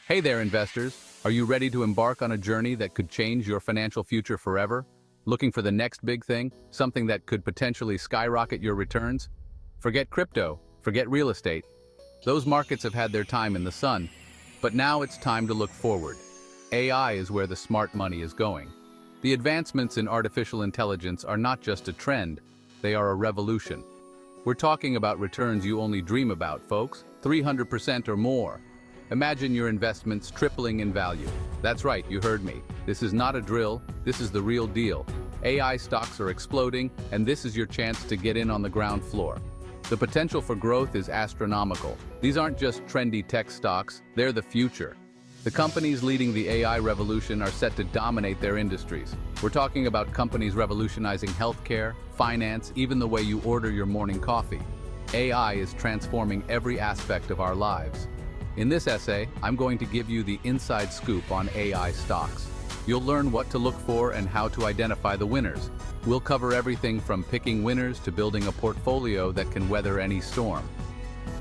Hey there, investors. Are you ready to embark on a journey that could change your financial future forever? Looking for the next big thing, something that could potentially skyrocket your returns? Forget crypto, forget real estate. Those markets have had their time in the sun, but now it's time to look forward. AI is where the smart money is going. The advancements in artificial intelligence are not just a trend, they are a revolution. We're talking about returns you only dream about, folks, 300% or more. Imagine your investments tripling in value. That's right, you heard me. This is not a drill, this is the real deal. AI stocks are exploding, and this is your chance to get in on the ground floor. The potential for growth is astronomical. These aren't just trendy tech stocks, they're the future. The companies leading the AI revolution are set to dominate their industries. We're talking about companies revolutionizing healthcare, finance, even the way you order your morning coffee. AI is transforming every aspect of our lives. In this essay, I'm going to give you the inside scoop on AI stocks. You'll learn what to look for and how to identify the winners. We'll cover everything from picking winners to building a portfolio that can weather any storm.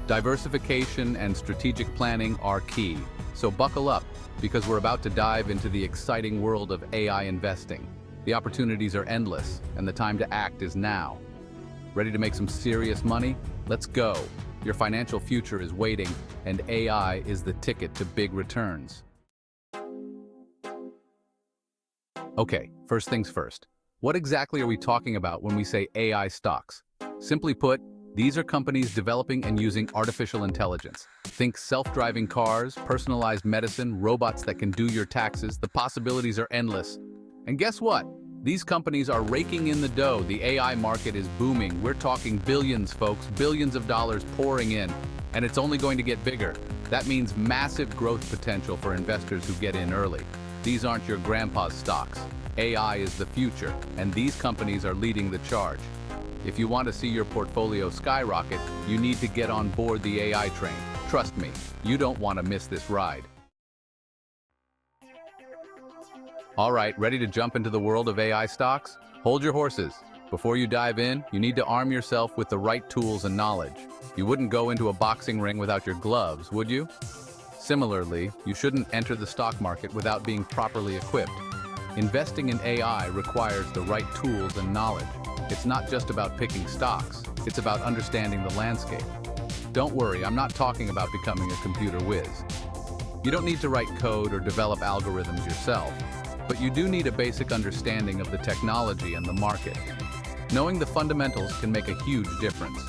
Diversification and strategic planning are key. So buckle up, because we're about to dive into the exciting world of AI investing. The opportunities are endless, and the time to act is now. Ready to make some serious money? Let's go. Your financial future is waiting, and AI is the ticket to big returns. Okay, first things first. What exactly are we talking about when we say AI stocks? Simply put, these are companies developing and using artificial intelligence. Think self-driving cars, personalized medicine, robots that can do your taxes. The possibilities are endless. And guess what? These companies are raking in the dough. The AI market is booming. We're talking billions, folks, billions of dollars pouring in, and it's only going to get bigger. That means massive growth potential for investors who get in early. These aren't your grandpa's stocks. AI is the future, and these companies are leading the charge. If you want to see your portfolio skyrocket, you need to get on board the AI train. Trust me, you don't want to miss this ride. All right, ready to jump into the world of AI stocks? Hold your horses. Before you dive in, you need to arm yourself with the right tools and knowledge. You wouldn't go into a boxing ring without your gloves, would you? Similarly, you shouldn't enter the stock market without being properly equipped. Investing in AI requires the right tools and knowledge. It's not just about picking stocks, it's about understanding the landscape. Don't worry, I'm not talking about becoming a computer whiz. You don't need to write code or develop algorithms yourself, but you do need a basic understanding of the technology and the market. Knowing the fundamentals can make a huge difference.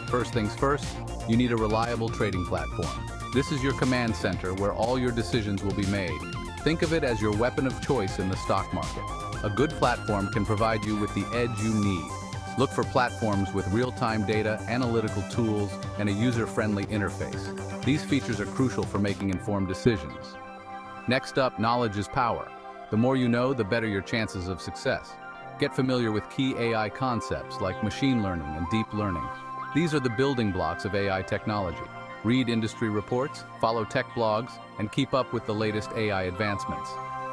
First things first, you need a reliable trading platform. This is your command center where all your decisions will be made. Think of it as your weapon of choice in the stock market. A good platform can provide you with the edge you need. Look for platforms with real-time data, analytical tools, and a user-friendly interface. These features are crucial for making informed decisions. Next up, knowledge is power. The more you know, the better your chances of success. Get familiar with key AI concepts like machine learning and deep learning. These are the building blocks of AI technology. Read industry reports, follow tech blogs, and keep up with the latest AI advancements.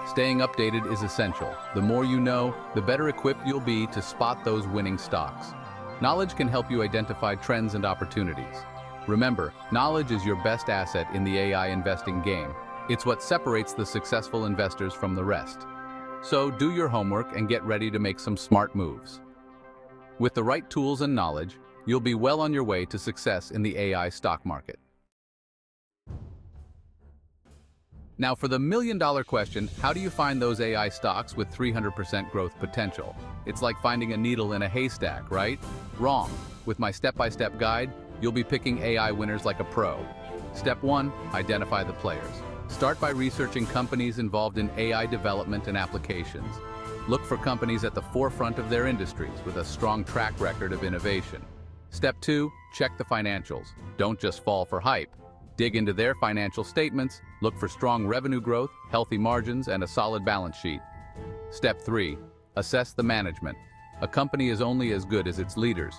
Staying updated is essential. The more you know, the better equipped you'll be to spot those winning stocks. Knowledge can help you identify trends and opportunities. Remember, knowledge is your best asset in the AI investing game. It's what separates the successful investors from the rest. So do your homework and get ready to make some smart moves. With the right tools and knowledge, you'll be well on your way to success in the AI stock market. Now for the million-dollar question, how do you find those AI stocks with 300% growth potential? It's like finding a needle in a haystack, right? Wrong. With my step-by-step guide, you'll be picking AI winners like a pro. Step 1, identify the players. Start by researching companies involved in AI development and applications. Look for companies at the forefront of their industries with a strong track record of innovation. Step 2, check the financials. Don't just fall for hype. Dig into their financial statements, look for strong revenue growth, healthy margins, and a solid balance sheet. Step 3, assess the management. A company is only as good as its leaders.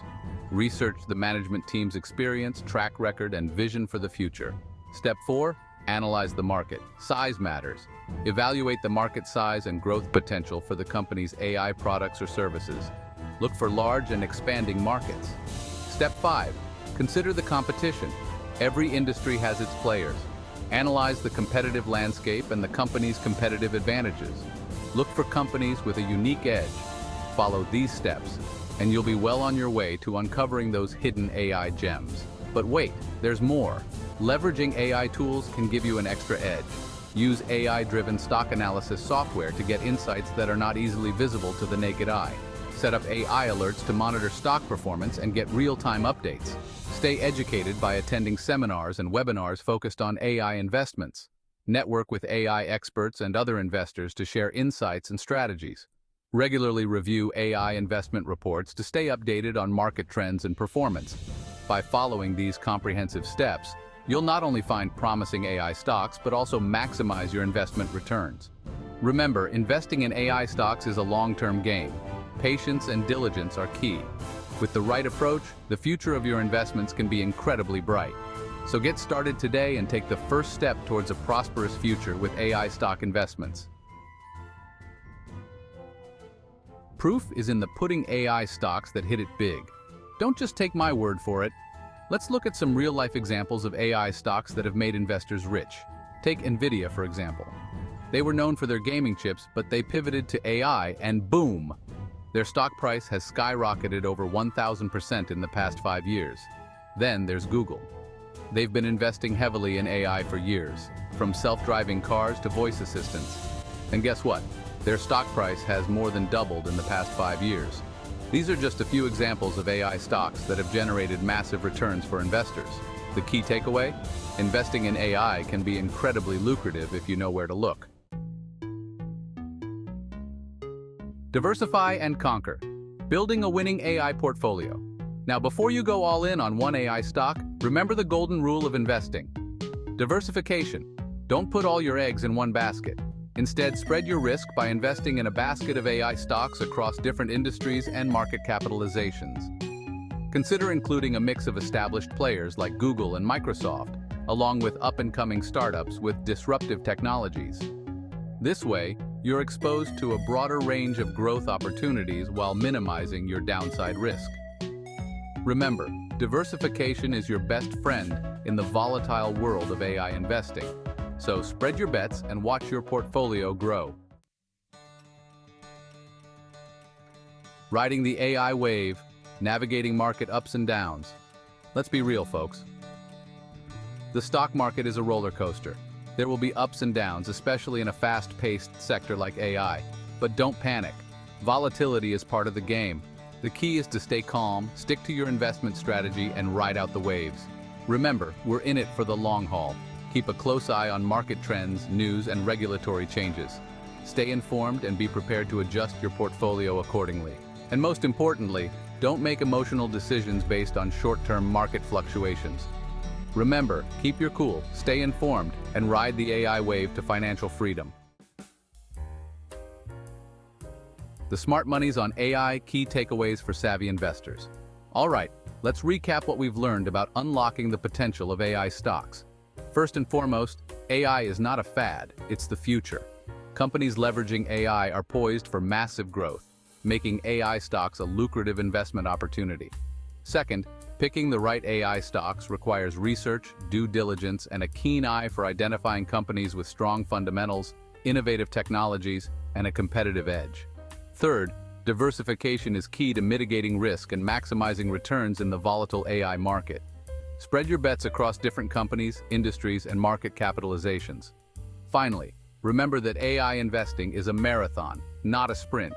Research the management team's experience, track record, and vision for the future. Step 4, analyze the market. Size matters. Evaluate the market size and growth potential for the company's AI products or services. Look for large and expanding markets. Step 5, consider the competition. Every industry has its players. Analyze the competitive landscape and the company's competitive advantages. Look for companies with a unique edge. Follow these steps, and you'll be well on your way to uncovering those hidden AI gems. But wait, there's more. Leveraging AI tools can give you an extra edge. Use AI-driven stock analysis software to get insights that are not easily visible to the naked eye. Set up AI alerts to monitor stock performance and get real-time updates. Stay educated by attending seminars and webinars focused on AI investments. Network with AI experts and other investors to share insights and strategies. Regularly review AI investment reports to stay updated on market trends and performance. By following these comprehensive steps, you'll not only find promising AI stocks, but also maximize your investment returns. Remember, investing in AI stocks is a long-term game. Patience and diligence are key. With the right approach, the future of your investments can be incredibly bright. So get started today and take the first step towards a prosperous future with AI stock investments. Proof is in the pudding. AI stocks that hit it big. Don't just take my word for it. Let's look at some real-life examples of AI stocks that have made investors rich. Take Nvidia, for example. They were known for their gaming chips, but they pivoted to AI and boom! Their stock price has skyrocketed over 1,000% in the past 5 years. Then there's Google. They've been investing heavily in AI for years, from self-driving cars to voice assistants. And guess what? Their stock price has more than doubled in the past 5 years. These are just a few examples of AI stocks that have generated massive returns for investors. The key takeaway? Investing in AI can be incredibly lucrative if you know where to look. Diversify and conquer. Building a winning AI portfolio. Now, before you go all in on one AI stock, remember the golden rule of investing. Diversification. Don't put all your eggs in one basket. Instead, spread your risk by investing in a basket of AI stocks across different industries and market capitalizations. Consider including a mix of established players like Google and Microsoft, along with up-and-coming startups with disruptive technologies. This way, you're exposed to a broader range of growth opportunities while minimizing your downside risk. Remember, diversification is your best friend in the volatile world of AI investing. So spread your bets and watch your portfolio grow. Riding the AI wave, navigating market ups and downs. Let's be real, folks. The stock market is a roller coaster. There will be ups and downs, especially in a fast-paced sector like AI. But don't panic. Volatility is part of the game. The key is to stay calm, stick to your investment strategy, and ride out the waves. Remember, we're in it for the long haul. Keep a close eye on market trends, news, and regulatory changes. Stay informed and be prepared to adjust your portfolio accordingly. And most importantly, don't make emotional decisions based on short-term market fluctuations. Remember, keep your cool, stay informed, and ride the AI wave to financial freedom. The Smart Money's on AI, key takeaways for savvy investors. All right, let's recap what we've learned about unlocking the potential of AI stocks. First and foremost, AI is not a fad, it's the future. Companies leveraging AI are poised for massive growth, making AI stocks a lucrative investment opportunity. Second, picking the right AI stocks requires research, due diligence, and a keen eye for identifying companies with strong fundamentals, innovative technologies, and a competitive edge. Third, diversification is key to mitigating risk and maximizing returns in the volatile AI market. Spread your bets across different companies, industries, and market capitalizations. Finally, remember that AI investing is a marathon, not a sprint.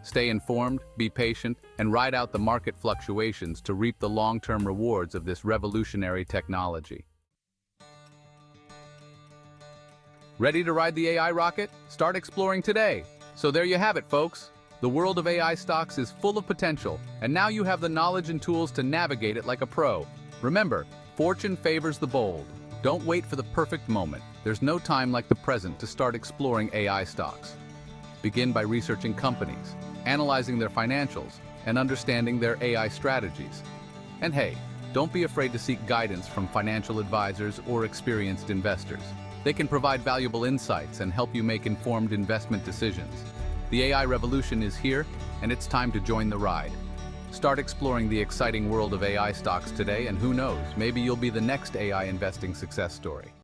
Stay informed, be patient, and ride out the market fluctuations to reap the long-term rewards of this revolutionary technology. Ready to ride the AI rocket? Start exploring today. So there you have it, folks. The world of AI stocks is full of potential, and now you have the knowledge and tools to navigate it like a pro. Remember, fortune favors the bold. Don't wait for the perfect moment. There's no time like the present to start exploring AI stocks. Begin by researching companies, analyzing their financials, and understanding their AI strategies. And hey, don't be afraid to seek guidance from financial advisors or experienced investors. They can provide valuable insights and help you make informed investment decisions. The AI revolution is here, and it's time to join the ride. Start exploring the exciting world of AI stocks today, and who knows, maybe you'll be the next AI investing success story.